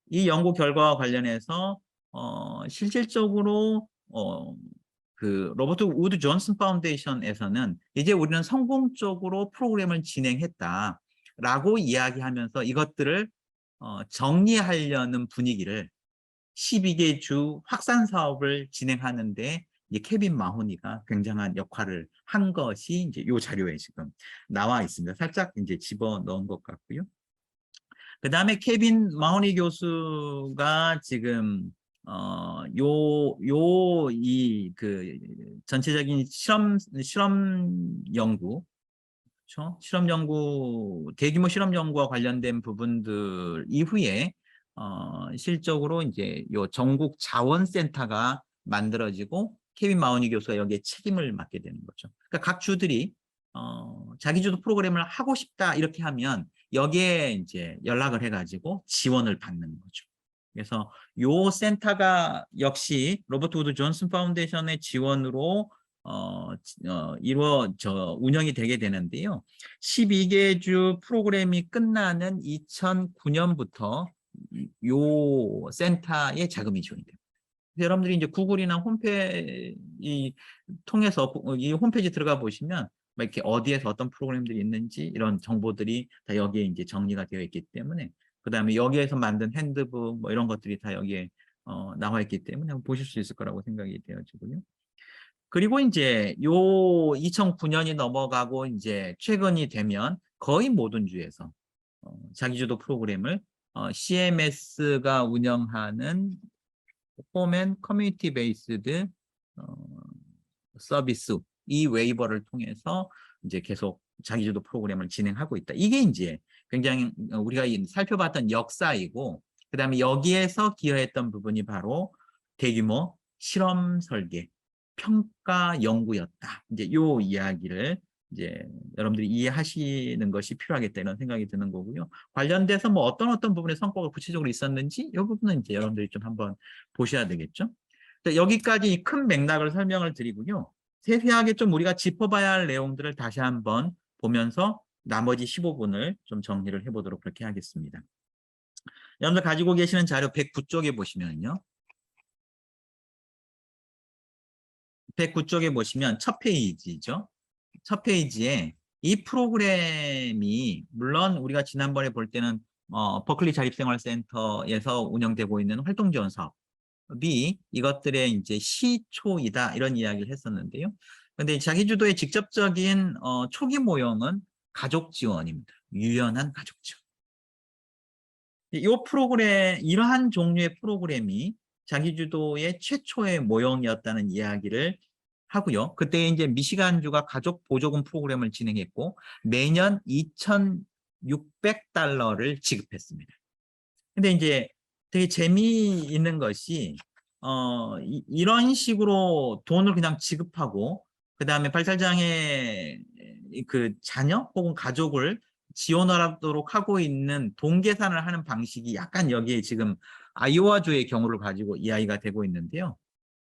이 연구 결과와 관련해서 실질적으로 그 로버트 우드 존슨 파운데이션에서는 이제 우리는 성공적으로 프로그램을 진행했다라고 이야기하면서 이것들을 정리하려는 분위기를 12개 주 확산 사업을 진행하는데 이 케빈 마호니가 굉장한 역할을 한 것이 이제 이 자료에 지금 나와 있습니다. 살짝 이제 집어 넣은 것 같고요. 그 다음에 케빈 마호니 교수가 지금 그 전체적인 실험 연구, 그렇죠? 실험 연구, 대규모 실험 연구와 관련된 부분들 이후에 실적으로 이제 요 전국 자원센터가 만들어지고 케빈 마호니 교수가 여기에 책임을 맡게 되는 거죠. 그러니까 각 주들이 자기주도 프로그램을 하고 싶다 이렇게 하면 여기에 이제 연락을 해가지고 지원을 받는 거죠. 그래서 요 센터가 역시 로버트 우드 존슨 파운데이션의 지원으로 운영이 되게 되는데요. 12개 주 프로그램이 끝나는 2009년부터 요 센터에 자금이 지원이 됩니다. 여러분들이 이제 구글이나 홈페이지 통해서 이 홈페이지 들어가 보시면 이렇게 어디에서 어떤 프로그램들이 있는지 이런 정보들이 다 여기에 이제 정리가 되어 있기 때문에 그다음에 여기에서 만든 핸드북 뭐 이런 것들이 다 여기에 나와 있기 때문에 보실 수 있을 거라고 생각이 되어지고요. 그리고 이제 요 2009년이 넘어가고 이제 최근이 되면 거의 모든 주에서 자기주도 프로그램을 CMS가 운영하는 포맨 커뮤니티 베이스드 서비스 이 웨이버를 통해서 이제 계속 자기주도 프로그램을 진행하고 있다. 이게 이제 굉장히 우리가 살펴봤던 역사이고 그다음에 여기에서 기여했던 부분이 바로 대규모 실험 설계, 평가 연구였다. 이제 요 이야기를 이제 여러분들이 이해하시는 것이 필요하겠다 이런 생각이 드는 거고요. 관련돼서 뭐 어떤 부분의 성과가 구체적으로 있었는지 이 부분은 이제 여러분들이 좀 한번 보셔야 되겠죠. 여기까지 큰 맥락을 설명을 드리고요. 세세하게 좀 우리가 짚어봐야 할 내용들을 다시 한번 보면서 나머지 15분을 좀 정리를 해보도록 그렇게 하겠습니다. 여러분들 가지고 계시는 자료 109쪽에 보시면요. 109쪽에 보시면 첫 페이지죠. 첫 페이지에 이 프로그램이 물론 우리가 지난번에 볼 때는 버클리 자립생활센터에서 운영되고 있는 활동지원 사업이 이것들의 이제 시초이다 이런 이야기를 했었는데요. 근데 자기주도의 직접적인 초기 모형은 가족 지원입니다. 유연한 가족 지원. 이 프로그램 이러한 종류의 프로그램이 자기주도의 최초의 모형이었다는 이야기를 하고요. 그때 이제 미시간주가 가족 보조금 프로그램을 진행했고 매년 2,600달러를 지급했습니다. 근데 이제 되게 재미있는 것이 이런 식으로 돈을 그냥 지급하고 그다음에 발달장애 그 자녀 혹은 가족을 지원하도록 하고 있는 동계산을 하는 방식이 약간 여기에 지금 아이오와주의 경우를 가지고 이야기가 되고 있는데요.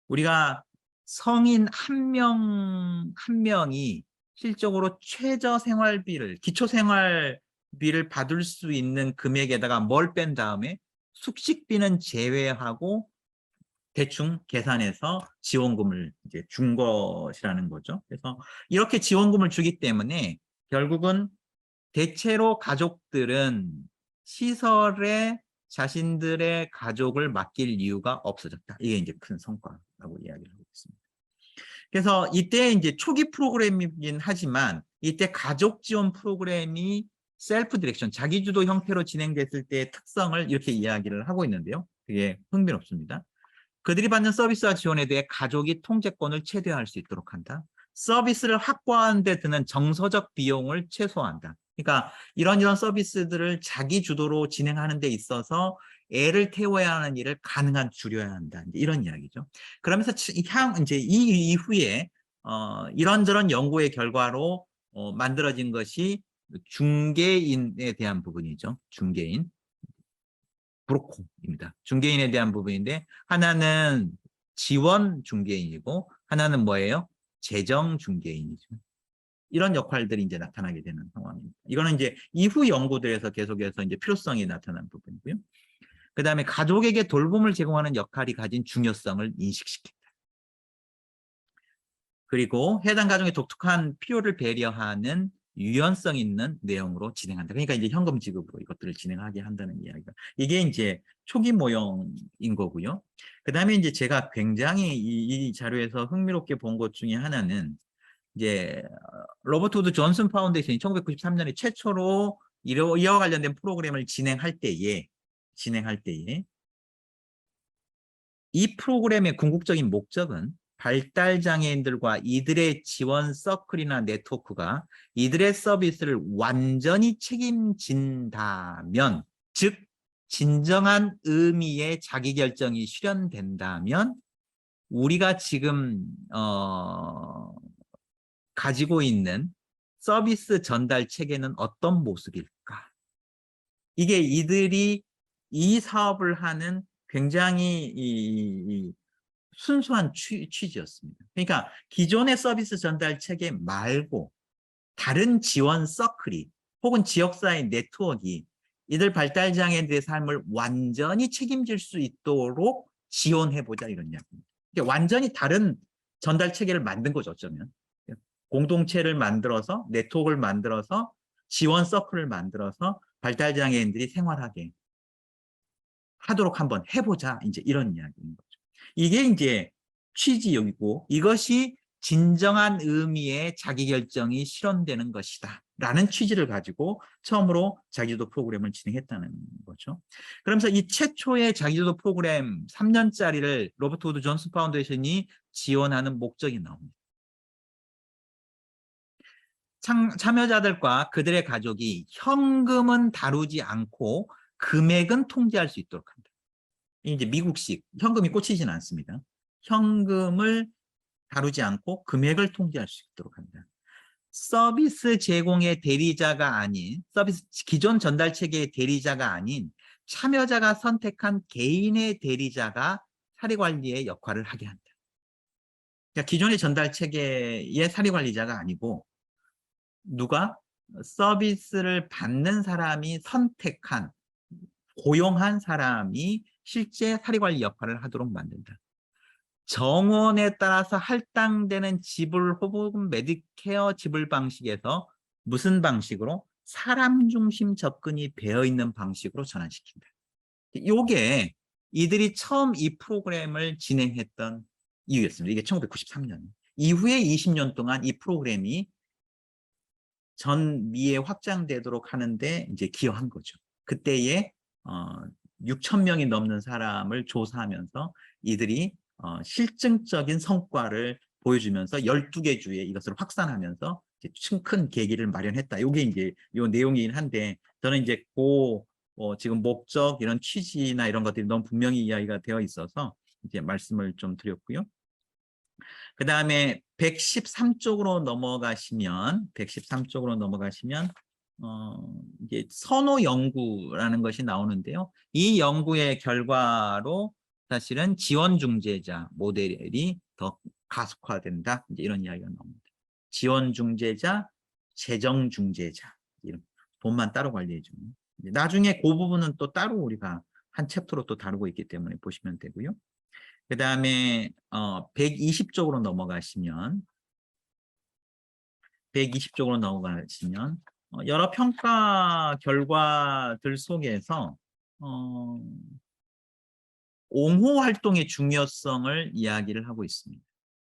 우리가 성인 한 명 한 명이 실적으로 최저 생활비를 기초 생활비를 받을 수 있는 금액에다가 뭘 뺀 다음에 숙식비는 제외하고 대충 계산해서 지원금을 이제 준 것이라는 거죠. 그래서 이렇게 지원금을 주기 때문에 결국은 대체로 가족들은 시설에 자신들의 가족을 맡길 이유가 없어졌다. 이게 이제 큰 성과라고 이야기를 하고 있습니다. 그래서 이때 이제 초기 프로그램이긴 하지만 이때 가족 지원 프로그램이 셀프 디렉션, 자기주도 형태로 진행됐을 때의 특성을 이렇게 이야기를 하고 있는데요. 그게 흥미롭습니다. 그들이 받는 서비스와 지원에 대해 가족이 통제권을 최대화할 수 있도록 한다. 서비스를 확보하는 데 드는 정서적 비용을 최소화한다. 그러니까 이런 서비스들을 자기 주도로 진행하는 데 있어서 애를 태워야 하는 일을 가능한 줄여야 한다. 이런 이야기죠. 그러면서 이제 이 이후에 이런저런 연구의 결과로 만들어진 것이 중개인에 대한 부분이죠. 중개인. 브로커입니다. 중개인에 대한 부분인데 하나는 지원 중개인이고 하나는 뭐예요? 재정 중개인이죠. 이런 역할들이 이제 나타나게 되는 상황입니다. 이거는 이제 이후 연구들에서 계속해서 이제 필요성이 나타난 부분이고요. 그 다음에 가족에게 돌봄을 제공하는 역할이 가진 중요성을 인식시킨다. 그리고 해당 가정의 독특한 필요를 배려하는 유연성 있는 내용으로 진행한다. 그러니까 이제 현금 지급으로 이것들을 진행하게 한다는 이야기가. 이게 이제 초기 모형인 거고요. 그 다음에 이제 제가 굉장히 이 자료에서 흥미롭게 본 것 중에 하나는 이제 로버트 우드 존슨 파운데이션이 1993년에 최초로 이와 관련된 프로그램을 진행할 때에 이 프로그램의 궁극적인 목적은 발달장애인들과 이들의 지원 서클이나 네트워크가 이들의 서비스를 완전히 책임진다면, 즉 진정한 의미의 자기결정이 실현된다면 우리가 지금 가지고 있는 서비스 전달 체계는 어떤 모습일까? 이게 이들이 이 사업을 하는 굉장히 순수한 취지였습니다. 그러니까 기존의 서비스 전달 체계 말고 다른 지원 서클이 혹은 지역사회 네트워크가 이들 발달장애인들의 삶을 완전히 책임질 수 있도록 지원해보자 이런 이야기입니다. 그러니까 완전히 다른 전달 체계를 만든 거죠. 어쩌면 공동체를 만들어서 네트워크를 만들어서 지원 서클을 만들어서 발달장애인들이 생활하게 하도록 한번 해보자 이제 이런 이야기인 거죠. 이게 이제 취지이고 이것이 진정한 의미의 자기결정이 실현되는 것이다 라는 취지를 가지고 처음으로 자기주도 프로그램을 진행했다는 거죠. 그러면서 이 최초의 자기주도 프로그램 3년짜리를 로버트 우드 존슨 파운데이션이 지원하는 목적이 나옵니다. 참여자들과 그들의 가족이 현금은 다루지 않고 금액은 통제할 수 있도록 한다. 이제 미국식 현금이 꽂히지는 않습니다. 현금을 다루지 않고 금액을 통제할 수 있도록 한다. 서비스 제공의 대리자가 아닌 서비스 기존 전달 체계의 대리자가 아닌 참여자가 선택한 개인의 대리자가 사례관리의 역할을 하게 한다. 그러니까 기존의 전달 체계의 사례관리자가 아니고 누가 서비스를 받는 사람이 선택한 고용한 사람이 실제 사례관리 역할을 하도록 만든다. 정원에 따라서 할당되는 지불 혹은 메디케어 지불 방식에서 무슨 방식으로? 사람 중심 접근이 배어 있는 방식으로 전환시킨다. 이게 이들이 처음 이 프로그램을 진행했던 이유였습니다. 이게 1993년. 이후에 20년 동안 이 프로그램이 전미에 확장되도록 하는데 이제 기여한 거죠. 그때에 6천 명이 넘는 사람을 조사하면서 이들이 실증적인 성과를 보여주면서 12개 주에 이것을 확산하면서 큰 계기를 마련했다. 이게 이제 이 내용이긴 한데 저는 이제 지금 목적 이런 취지나 이런 것들이 너무 분명히 이야기가 되어 있어서 이제 말씀을 좀 드렸고요. 그 다음에 113쪽으로 넘어가시면 이제 선호 연구라는 것이 나오는데요. 이 연구의 결과로 사실은 지원 중재자 모델이 더 가속화된다. 이제 이런 이야기가 나옵니다. 지원 중재자, 재정 중재자, 이런 돈만 따로 관리해 주는. 나중에 그 부분은 또 따로 우리가 한 챕터로 또 다루고 있기 때문에 보시면 되고요. 그 다음에 120쪽으로 넘어가시면 여러 평가 결과들 속에서 옹호 활동의 중요성을 이야기를 하고 있습니다.